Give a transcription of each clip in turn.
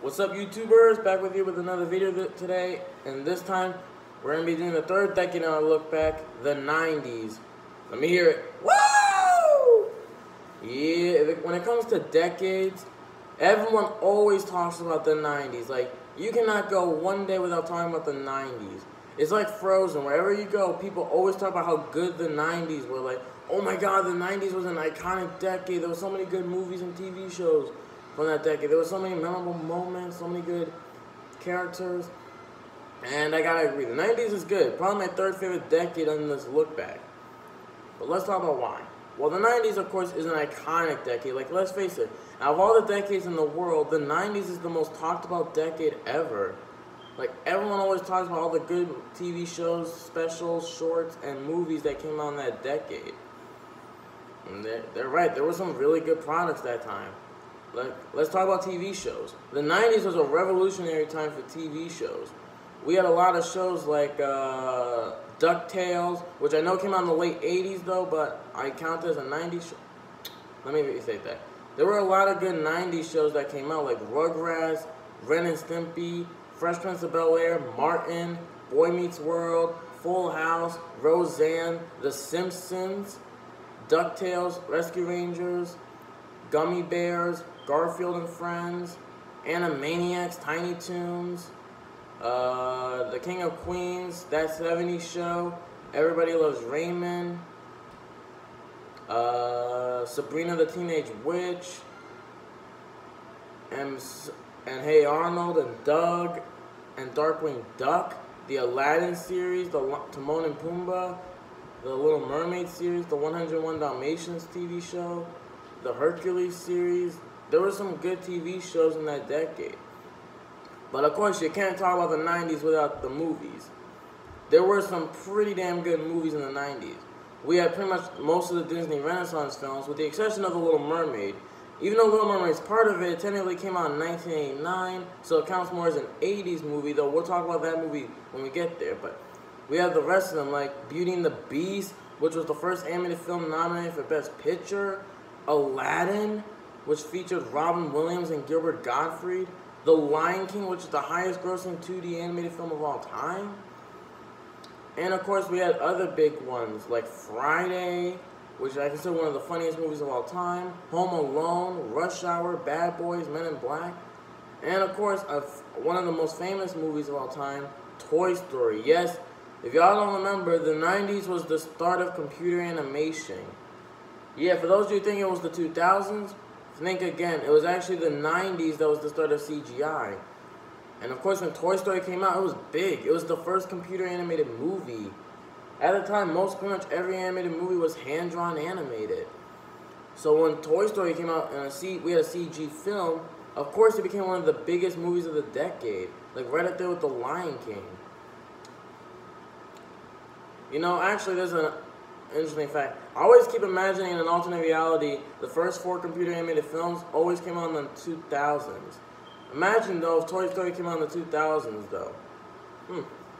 What's up, YouTubers? Back with you with another video today, and this time we're going to be doing the third decade in our look back, the 90s. Let me hear it. Woo! Yeah, when it comes to decades, everyone always talks about the 90s. Like, you cannot go one day without talking about the 90s. It's like Frozen. Wherever you go, people always talk about how good the 90s were. Like, oh my god, the 90s was an iconic decade. There were so many good movies and TV shows from that decade. There were so many memorable moments, so many good characters. And I gotta agree, the 90s is good. Probably my third favorite decade on this look back. But let's talk about why. Well, the 90s, of course, is an iconic decade. Like, let's face it, out of all the decades in the world, the 90s is the most talked about decade ever. Like, everyone always talks about all the good TV shows, specials, shorts, and movies that came out in that decade. And they're right, there were some really good products that time. Like, let's talk about TV shows. The 90s was a revolutionary time for TV shows. We had a lot of shows like DuckTales, which I know came out in the late 80s though, but I count it as a 90s show. Let me restate that. There were a lot of good 90s shows that came out, like Rugrats, Ren and Stimpy, Fresh Prince of Bel-Air, Martin, Boy Meets World, Full House, Roseanne, The Simpsons, DuckTales, Rescue Rangers, Gummy Bears, Garfield and Friends, Animaniacs, Tiny Toons, The King of Queens, That 70s Show, Everybody Loves Raymond, Sabrina the Teenage Witch, and Hey Arnold, and Doug, and Darkwing Duck, the Aladdin series, the Timon and Pumbaa, the Little Mermaid series, the 101 Dalmatians TV show, the Hercules series. There were some good TV shows in that decade. But of course, you can't talk about the 90s without the movies. There were some pretty damn good movies in the 90s. We had pretty much most of the Disney Renaissance films, with the exception of The Little Mermaid. Even though Little Mermaid's part of it, it technically came out in 1989, so it counts more as an 80s movie, though we'll talk about that movie when we get there. But we have the rest of them, like Beauty and the Beast, which was the first animated film nominated for Best Picture, Aladdin, which featured Robin Williams and Gilbert Gottfried, The Lion King, which is the highest grossing 2D animated film of all time. And of course, we had other big ones like Friday, which I consider one of the funniest movies of all time, Home Alone, Rush Hour, Bad Boys, Men in Black, and of course, one of the most famous movies of all time, Toy Story. Yes, if y'all don't remember, the 90s was the start of computer animation. Yeah, for those of you who think it was the 2000s, think again. It was actually the 90s that was the start of CGI. And of course, when Toy Story came out, it was big. It was the first computer animated movie. At the time, pretty much every animated movie was hand-drawn animated. So when Toy Story came out and we had a CG film, of course it became one of the biggest movies of the decade. Like right up there with The Lion King. You know, actually there's an interesting fact. I always keep imagining in an alternate reality, the first 4 computer animated films always came out in the 2000s. Imagine though if Toy Story came out in the 2000s though.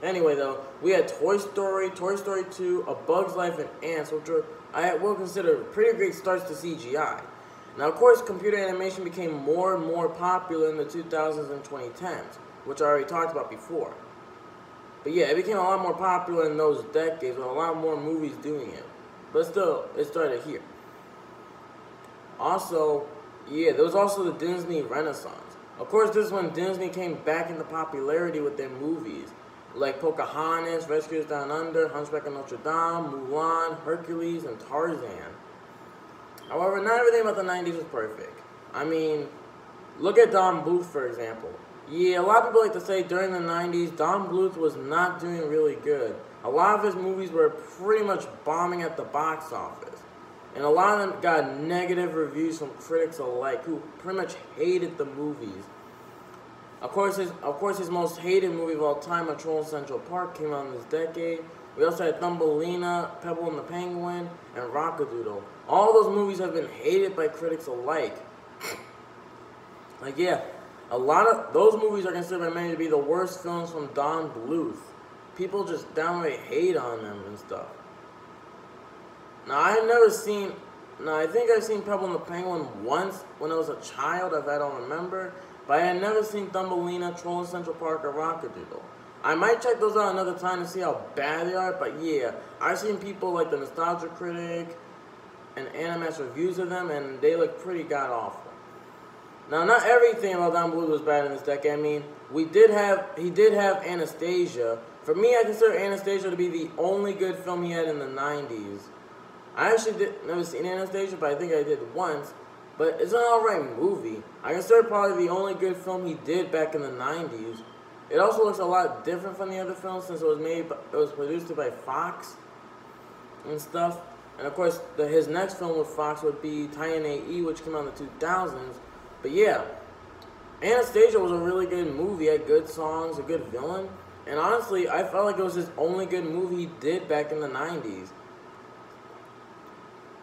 Anyway though, we had Toy Story, Toy Story 2, A Bug's Life, and Ants, which I will consider pretty great starts to CGI. Now of course, computer animation became more and more popular in the 2000s and 2010s, which I already talked about before. But yeah, it became a lot more popular in those decades with a lot more movies doing it. But still, it started here. Also, yeah, there was also the Disney Renaissance. Of course, this is when Disney came back into popularity with their movies, like Pocahontas, Rescuers Down Under, Hunchback of Notre Dame, Mulan, Hercules, and Tarzan. However, not everything about the 90s was perfect. I mean, look at Don Bluth, for example. Yeah, a lot of people like to say during the 90s, Don Bluth was not doing really good. A lot of his movies were pretty much bombing at the box office. And a lot of them got negative reviews from critics alike, who pretty much hated the movies. Of course, his most hated movie of all time, A Troll in Central Park, came out in this decade. We also had Thumbelina, Pebble and the Penguin, and Rockadoodle. All those movies have been hated by critics alike. Like, yeah, a lot of those movies are considered by many to be the worst films from Don Bluth. People just downright hate on them and stuff. Now, I think I've seen Pebble and the Penguin once when I was a child, if I don't remember. but I had never seen Thumbelina, Troll in Central Park, or Rockadoodle. I might check those out another time to see how bad they are, but yeah, I've seen people like the Nostalgia Critic and Animax reviews of them, and they look pretty god-awful. Now, not everything about Don Bluth was bad in this decade. I mean, he did have Anastasia. For me, I consider Anastasia to be the only good film he had in the 90s. I actually never seen Anastasia, but I think I did once. But it's an alright movie. I consider it probably the only good film he did back in the 90s. It also looks a lot different from the other films since it was produced by Fox and stuff. And of course, his next film with Fox would be Titan A.E., which came out in the 2000s. But yeah, Anastasia was a really good movie. It had good songs, a good villain. And honestly, I felt like it was his only good movie he did back in the 90s.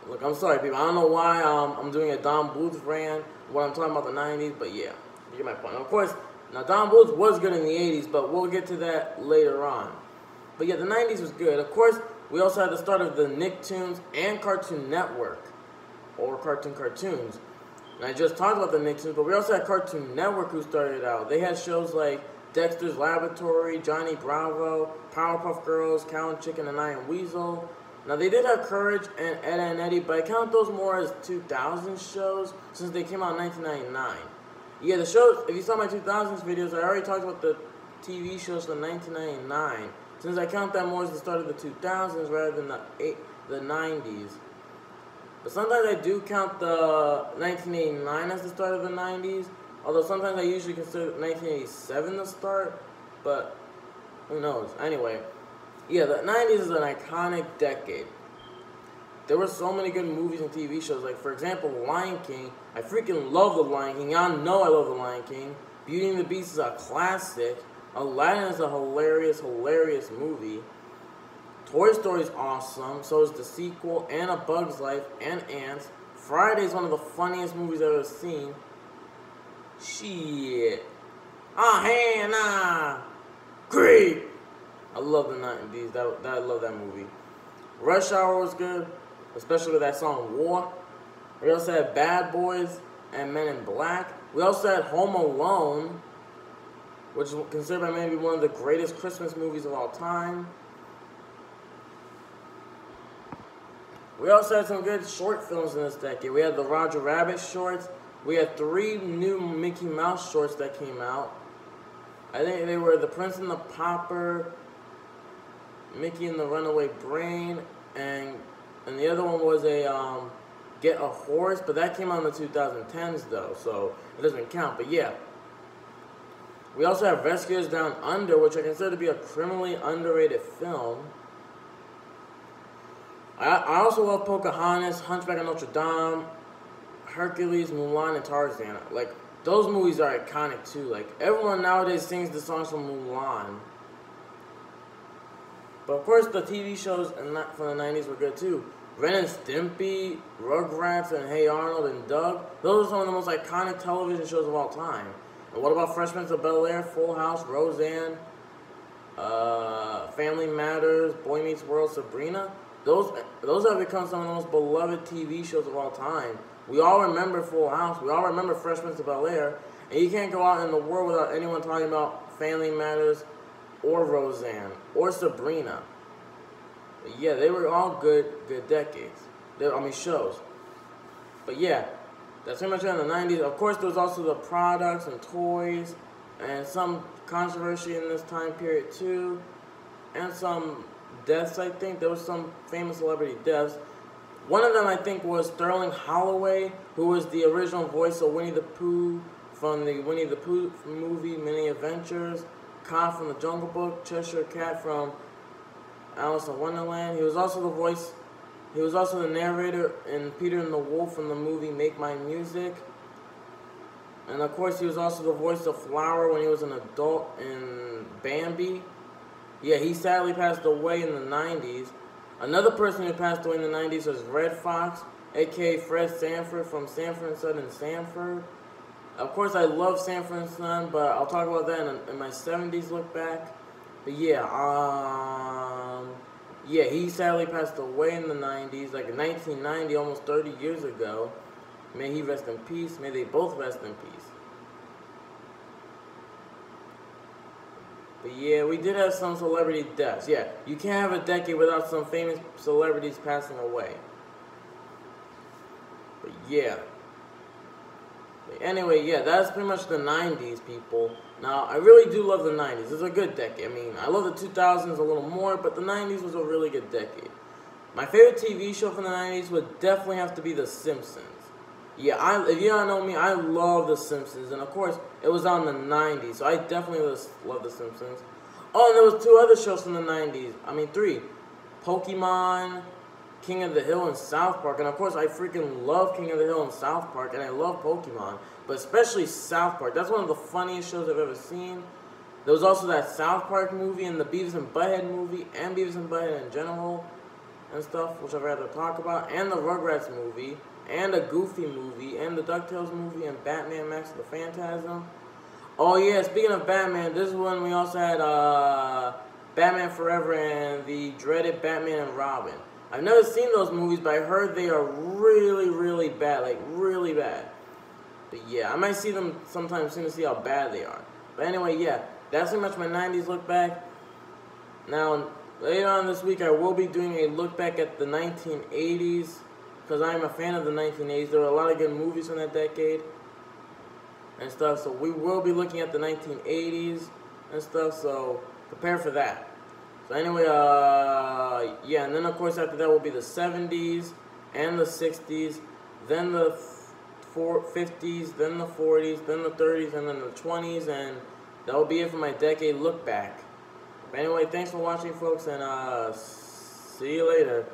Look, I'm sorry, people. I don't know why I'm doing a Don Bluth rant when I'm talking about the 90s, but yeah, you get my point. Of course, now Don Bluth was good in the 80s, but we'll get to that later on. But yeah, the 90s was good. Of course, we also had the start of the Nicktoons and Cartoon Network, or Cartoons. And I just talked about the Nicktoons, but we also had Cartoon Network who started out. They had shows like Dexter's Laboratory, Johnny Bravo, Powerpuff Girls, Cow and Chicken, and Iron Weasel. Now, they did have Courage and Ed and Eddie, but I count those more as 2000 shows since they came out in 1999. Yeah, the shows, if you saw my 2000s videos, I already talked about the TV shows from 1999, since I count that more as the start of the 2000s rather than the 90s. But sometimes I do count the 1989 as the start of the 90s, although sometimes I usually consider 1987 the start, but who knows. Anyway, yeah, the 90s is an iconic decade. There were so many good movies and TV shows, like, for example, Lion King. I freaking love The Lion King. Y'all know I love The Lion King. Beauty and the Beast is a classic. Aladdin is a hilarious, hilarious movie. Toy Story is awesome. So is the sequel, and A Bug's Life, and Ants. Friday is one of the funniest movies I've ever seen. Shit. Hannah! Creep! I love the 90s. I love that movie. Rush Hour was good, especially with that song War. We also had Bad Boys and Men in Black. We also had Home Alone, which is considered by many to be one of the greatest Christmas movies of all time. We also had some good short films in this decade. We had the Roger Rabbit shorts. We had 3 new Mickey Mouse shorts that came out. I think they were The Prince and the Pauper, Mickey and the Runaway Brain, and the other one was a Get a Horse, but that came out in the 2010s though, so it doesn't count. But yeah, we also have Rescuers Down Under, which I consider to be a criminally underrated film. I also love Pocahontas, Hunchback of Notre Dame, Hercules, Mulan, and Tarzan. Like, those movies are iconic too. Like, everyone nowadays sings the songs from Mulan. But of course, the TV shows from the 90s were good too. Ren and Stimpy, Rugrats, and Hey Arnold and Doug. Those are some of the most iconic television shows of all time. And what about Fresh Prince of Bel-Air, Full House, Roseanne, Family Matters, Boy Meets World, Sabrina? Those have become some of the most beloved TV shows of all time. We all remember Full House. We all remember Fresh Prince of Bel-Air. And you can't go out in the world without anyone talking about Family Matters or Roseanne or Sabrina. But yeah, they were all good decades. Shows. But yeah, that's pretty much in the 90s. Of course, there was also the products and toys and some controversy in this time period too. And some deaths, I think. There was some famous celebrity deaths. One of them, I think, was Sterling Holloway, who was the original voice of Winnie the Pooh from the Winnie the Pooh movie, Many Adventures, Kaa from the Jungle Book, Cheshire Cat from Alice in Wonderland. He was also the narrator in Peter and the Wolf from the movie Make Mine Music. And of course, he was also the voice of Flower when he was an adult in Bambi. Yeah, he sadly passed away in the 90s. Another person who passed away in the 90s was Red Fox, a.k.a. Fred Sanford from Sanford & Son and Sanford. Of course, I love Sanford & Son, but I'll talk about that in my 70s look back. But yeah, he sadly passed away in the 90s, like in 1990, almost 30 years ago. May he rest in peace. May they both rest in peace. But yeah, we did have some celebrity deaths. Yeah, you can't have a decade without some famous celebrities passing away. But yeah. Anyway, yeah, that's pretty much the 90s, people. Now, I really do love the 90s. It's a good decade. I mean, I love the 2000s a little more, but the 90s was a really good decade. My favorite TV show from the 90s would definitely have to be The Simpsons. Yeah, if you don't know me, I love The Simpsons. And, of course, it was on the 90s, so I definitely love The Simpsons. Oh, and there was 2 other shows from the 90s. I mean, 3. Pokemon, King of the Hill, and South Park. And of course, I freaking love King of the Hill and South Park, and I love Pokemon, but especially South Park. That's one of the funniest shows I've ever seen. There was also that South Park movie and the Beavis and Butthead movie, and Beavis and Butthead in general, and stuff, which I'd rather talk about, and the Rugrats movie, and a Goofy movie, and the DuckTales movie, and Batman Mask of the Phantasm. Oh yeah, speaking of Batman, this is when we also had Batman Forever and the dreaded Batman and Robin. I've never seen those movies, but I heard they are really, really bad. Like, really bad. But yeah, I might see them sometime soon to see how bad they are. But anyway, yeah, that's pretty much my 90s look back. Now, later on this week, I will be doing a look back at the 1980s, because I'm a fan of the 1980s. There were a lot of good movies from that decade and stuff, so we will be looking at the 1980s and stuff, so prepare for that. So anyway, yeah, and then of course after that will be the 70s and the 60s, then the 50s, then the 40s, then the 30s, and then the 20s, and that will be it for my decade look back. But anyway, thanks for watching, folks, and see you later.